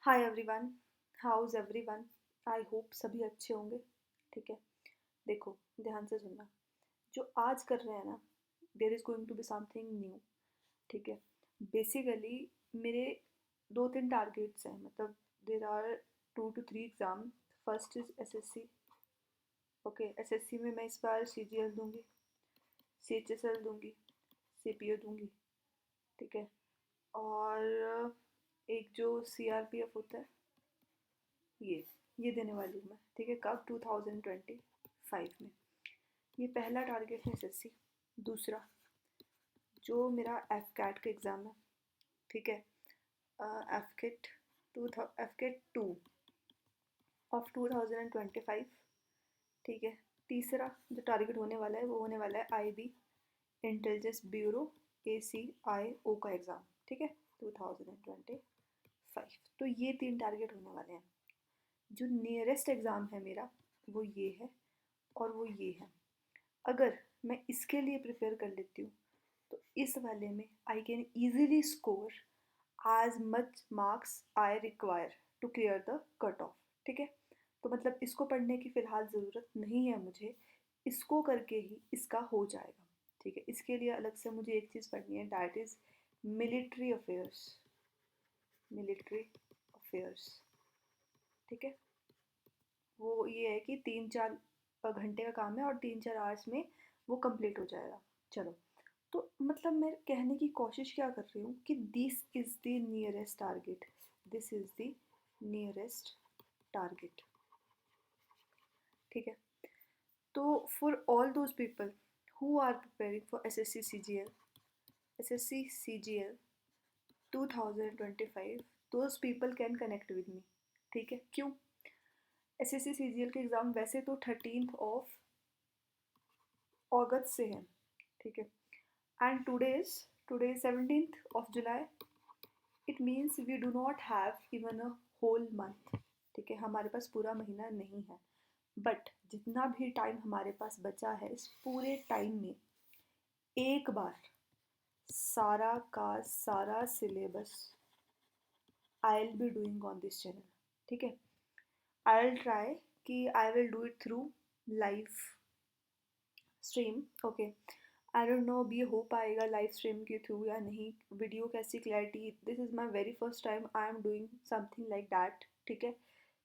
Hi everyone, house everyone. I hope सभी अच्छे होंगे। ठीक है, देखो, ध्यान से सुनना। जो आज कर रहे हैं ना, there is going to be something new. ठीक है, बेसिकली मेरे दो तीन टारगेट्स हैं, मतलब there are 2 to 3 exam. First is SSC. Okay, SSC में मैं इस बार सीजीएल दूंगी, सीएचएसएल दूंगी, सीपीओ दूंगी। ठीक है, और एक जो सीआरपीएफ होता है, ये ये देने वाली हूँ मैं। ठीक है, कब? 2025 में। ये पहला टारगेट है एसएससी। दूसरा, जो मेरा एफ कैट का एग्ज़ाम है, ठीक है, एफ कैट टू ऑफ 2025। ठीक है, तीसरा जो टारगेट होने वाला है वो होने वाला है आईबी, इंटेलिजेंस ब्यूरो, ACIO का एग्ज़ाम। ठीक है, 2025। तो ये तीन टारगेट होने वाले हैं। जो नियरेस्ट एग्ज़ाम है मेरा, वो ये है और वो ये है। अगर मैं इसके लिए प्रिपेयर कर लेती हूँ तो इस वाले में I can easily score as much marks I require to clear the cut off. ठीक है, तो मतलब इसको पढ़ने की फ़िलहाल ज़रूरत नहीं है मुझे, इसको करके ही इसका हो जाएगा। ठीक है, इसके लिए अलग से मुझे एक चीज़ पढ़नी है, that is military affairs. Military affairs. ठीक है, वो ये है कि 3-4 घंटे का काम है और 3-4 आवर्स में वो कंप्लीट हो जाएगा। चलो, तो मतलब मैं कहने की कोशिश क्या कर रही हूँ कि this is the nearest target. This is the nearest target. ठीक है, तो for all those people who are preparing for S S C C G L 2025, those people can connect with me. ठीक है, क्यों? S S C C G L के exam वैसे तो 13 से हैं। ठीक है, and today is 17 July. It means we do not have even a whole month. ठीक है, हमारे पास पूरा महीना नहीं है, बट जितना भी टाइम हमारे पास बचा है, इस पूरे टाइम में एक बार सारा का सारा syllabus I will be doing on this channel. ठीक है, आई विल ट्राई कि I will do it through live stream. Okay, I don't know अब ये हो पाएगा लाइव स्ट्रीम के थ्रू या नहीं, वीडियो कैसी clarity. This is my very first time I am doing something like that. ठीक है,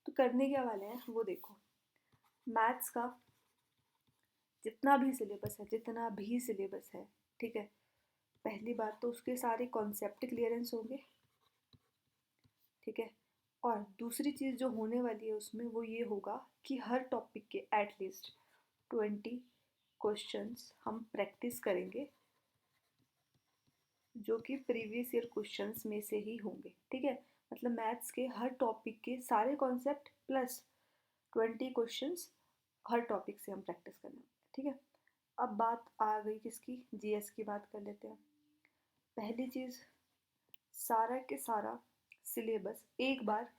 तो करने क्या वाले हैं वो देखो। मैथ्स का जितना भी सिलेबस है, ठीक है, पहली बात तो उसके सारे कॉन्सेप्ट क्लियरेंस होंगे। ठीक है, और दूसरी चीज़ जो होने वाली है उसमें वो ये होगा कि हर टॉपिक के एटलीस्ट 20 क्वेश्चंस हम प्रैक्टिस करेंगे, जो कि प्रीवियस ईयर क्वेश्चंस में से ही होंगे। ठीक है, मतलब मैथ्स के हर टॉपिक के सारे कॉन्सेप्ट प्लस 20 क्वेश्चंस हर टॉपिक से हम प्रैक्टिस करना। ठीक है, अब बात आ गई किसकी? जीएस की बात कर लेते हैं। पहली चीज़, सारा के सारा सिलेबस एक बार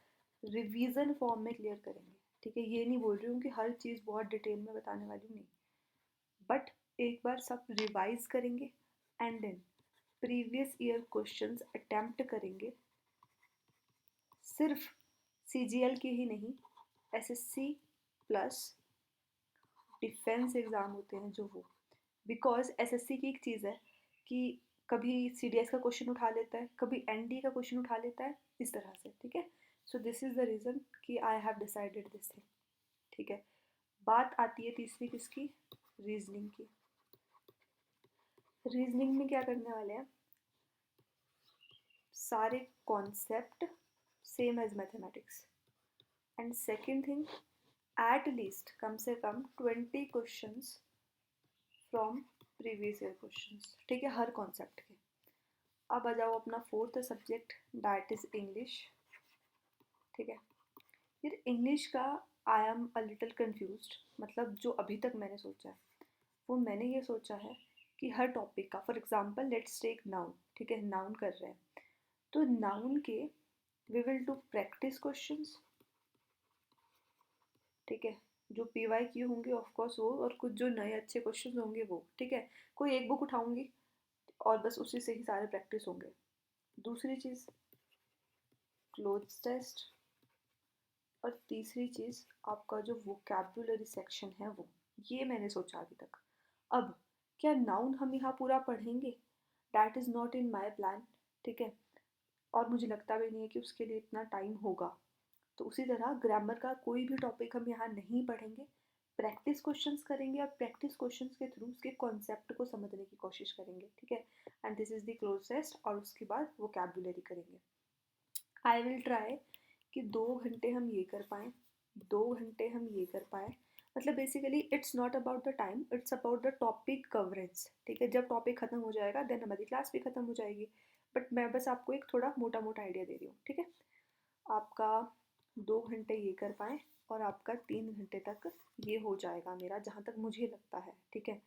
रिवीजन फॉर्म में क्लियर करेंगे। ठीक है, ये नहीं बोल रही हूँ कि हर चीज़ बहुत डिटेल में बताने वाली हूँ, नहीं, बट एक बार सब रिवाइज करेंगे and then previous year questions attempt करेंगे। सिर्फ सीजीएल के ही नहीं, एसएससी प्लस डिफेंस एग्ज़ाम होते हैं जो वो, बिकॉज एसएससी की एक चीज़ है कि कभी सीडीएस का क्वेश्चन उठा लेता है, कभी एनडी का क्वेश्चन उठा लेता है, इस तरह से। ठीक है, so this is the reason कि I have decided this thing. ठीक है, बात आती है तीसरी किसकी? रीजनिंग की। रीजनिंग में क्या करने वाले हैं? सारे concept same as mathematics, and second thing, at least कम से कम 20 questions from previous year questions. ठीक है, हर कॉन्सेप्ट के। अब आ जाओ अपना fourth subject, that is English. ठीक है, फिर इंग्लिश का I am a little confused. मतलब जो अभी तक मैंने सोचा है वो मैंने ये सोचा है कि हर टॉपिक का, for example let's take noun. ठीक है, नाउन कर रहे हैं तो नाउन के we will do practice questions. ठीक है, जो PYQ होंगे ऑफ कोर्स वो, और कुछ जो नए अच्छे क्वेश्चंस होंगे वो। ठीक है, कोई एक बुक उठाऊंगी और बस उसी से ही सारे प्रैक्टिस होंगे। दूसरी चीज़, क्लोथ्स टेस्ट, और तीसरी चीज़ आपका जो वोकैब्युलरी सेक्शन है वो, ये मैंने सोचा अभी तक। अब क्या नाउन हम यहाँ पूरा पढ़ेंगे? That is not in my plan, ठीक है, और मुझे लगता भी नहीं है कि उसके लिए इतना टाइम होगा। तो उसी तरह ग्रामर का कोई भी टॉपिक हम यहाँ नहीं पढ़ेंगे, प्रैक्टिस क्वेश्चंस करेंगे और प्रैक्टिस क्वेश्चंस के थ्रू उसके कॉन्सेप्ट को समझने की कोशिश करेंगे, ठीक है। And this is the closest, और उसके बाद वोकैबुलरी करेंगे। आई विल ट्राई कि 2 घंटे हम ये कर पाएँ, 2 घंटे हम ये कर पाएँ। मतलब basically it's not about the time, it's about the topic coverage, ठीक है। जब टॉपिक ख़त्म हो जाएगा देन हमारी क्लास भी ख़त्म हो जाएगी, बट मैं बस आपको एक थोड़ा मोटा मोटा आइडिया दे रही हूँ, ठीक है। आपका 2 घंटे ये कर पाएँ और आपका 3 घंटे तक ये हो जाएगा मेरा, जहाँ तक मुझे लगता है, ठीक है।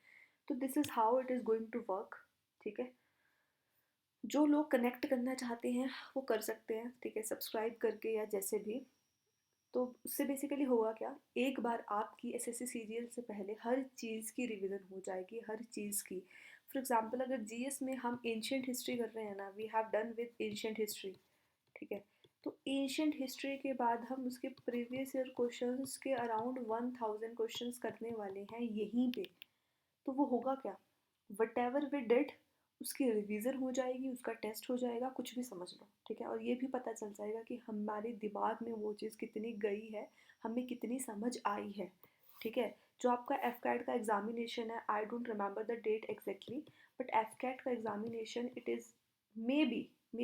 तो this is how it is going to work, ठीक है। जो लोग कनेक्ट करना चाहते हैं वो कर सकते हैं, ठीक है, सब्सक्राइब करके या जैसे भी। तो उससे बेसिकली होगा क्या, एक बार आपकी एसएससी सीजीएल से पहले हर चीज़ की रिवीजन हो जाएगी, हर चीज़ की। फॉर एग्जांपल अगर जीएस में हम एंशियंट हिस्ट्री कर रहे हैं ना, we have done with ancient history, ठीक है। तो एंशियंट हिस्ट्री के बाद हम उसके प्रीवियस ईयर क्वेश्चंस के अराउंड 1000 क्वेश्चंस करने वाले हैं यहीं पे। तो वो होगा क्या, वट एवर वी डिड उसकी रिवीजन हो जाएगी, उसका टेस्ट हो जाएगा, कुछ भी समझ लो, ठीक है। और ये भी पता चल जाएगा कि हमारे दिमाग में वो चीज़ कितनी गई है, हमें कितनी समझ आई है, ठीक है। जो आपका एफ कैट का एग्जामिनेशन है, I don't remember the date exactly, but AFCAT का examination it is may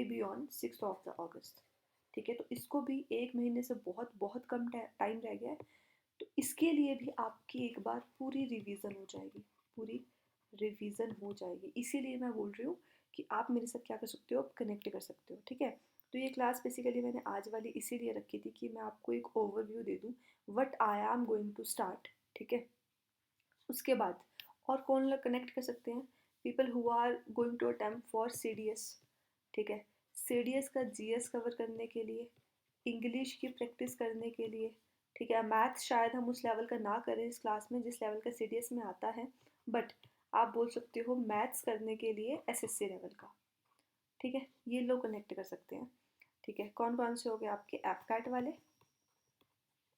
be on 6 of the August, ठीक है। तो इसको भी 1 महीने से बहुत बहुत कम टाइम रह गया है। तो इसके लिए भी आपकी एक बार पूरी रिवीजन हो जाएगी, पूरी रिवीजन हो जाएगी। इसीलिए मैं बोल रही हूँ कि आप मेरे साथ क्या कर सकते हो, आप कनेक्ट कर सकते हो, ठीक है। तो ये क्लास बेसिकली मैंने आज वाली इसीलिए रखी थी कि मैं आपको एक ओवरव्यू दे दूँ what I am going to start, ठीक है। उसके बाद और कौन लोग कनेक्ट कर सकते हैं, people who are going to attempt for CDS, ठीक है। सीडीएस का जीएस कवर करने के लिए, इंग्लिश की प्रैक्टिस करने के लिए, ठीक है। मैथ शायद हम उस लेवल का ना करें इस क्लास में जिस लेवल का सीडीएस में आता है, बट आप बोल सकते हो मैथ्स करने के लिए एसएससी लेवल का, ठीक है। ये लोग कनेक्ट कर सकते हैं, ठीक है। कौन कौन से हो गए आपके, एफ कैट वाले,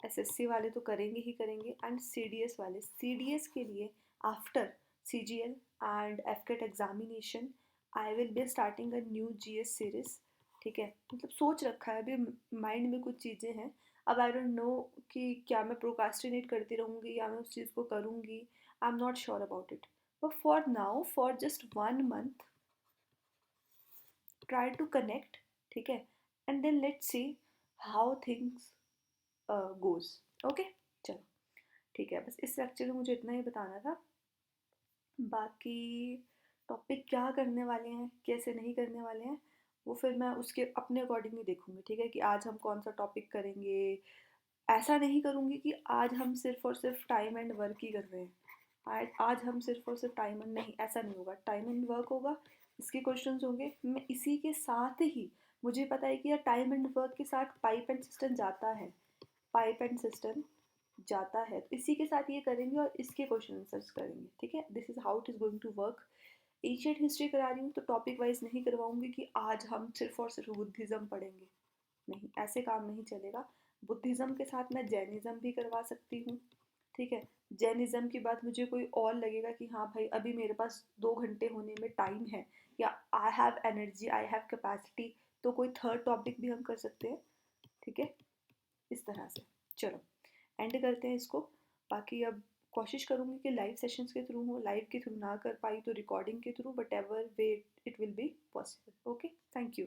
एसएससी वाले तो करेंगे ही करेंगे, एंड सीडीएस वाले। सीडीएस के लिए after CGL and AFCAT examination I will be starting a new GS series, ठीक है। मतलब सोच रखा है अभी, माइंड में कुछ चीज़ें हैं। अब आई डोंट नो कि क्या मैं प्रोकास्टिनेट करती रहूँगी या मैं उस चीज़ को करूँगी, I am not sure about it. But for now for just 1 month try to connect, ठीक है, and then let's see how things goes, okay. चलो ठीक है, बस इस लेक्चर में मुझे इतना ही बताना था। बाकी टॉपिक क्या करने वाले हैं, कैसे नहीं करने वाले हैं, वो फिर मैं उसके अपने अकॉर्डिंग ही देखूँगी, ठीक है, कि आज हम कौन सा टॉपिक करेंगे। ऐसा नहीं करूँगी कि आज हम सिर्फ और सिर्फ टाइम एंड वर्क ही कर रहे हैं, आज हम सिर्फ और सिर्फ टाइम एंड, नहीं ऐसा नहीं होगा। टाइम एंड वर्क होगा, इसके क्वेश्चंस होंगे, मैं इसी के साथ ही, मुझे पता है कि यार टाइम एंड वर्क के साथ पाइप एंड सिस्टम जाता है, पाइप एंड सिस्टम जाता है, तो इसी के साथ ये करेंगे और इसके क्वेश्चन आंसर्स करेंगे, ठीक है। This is how it is going to work. Asian history करा रही हूँ तो टॉपिक वाइज नहीं करवाऊंगी कि आज हम सिर्फ और सिर्फ बुद्धिज़्म पढ़ेंगे, नहीं, ऐसे काम नहीं चलेगा। बुद्धिज़्म के साथ मैं जैनिज़्म भी करवा सकती हूँ, ठीक है। जैनिज़्म के बाद मुझे कोई और लगेगा कि हाँ भाई अभी मेरे पास 2 घंटे होने में टाइम है, या I have energy, I have capacity, तो कोई थर्ड टॉपिक भी हम कर सकते हैं, ठीक है, इस तरह से। चलो एंड करते हैं इसको। बाकी अब कोशिश करूँगी कि लाइव सेशंस के थ्रू हो, लाइव के थ्रू ना कर पाई तो रिकॉर्डिंग के through, what ever way it will be possible, okay. Thank you.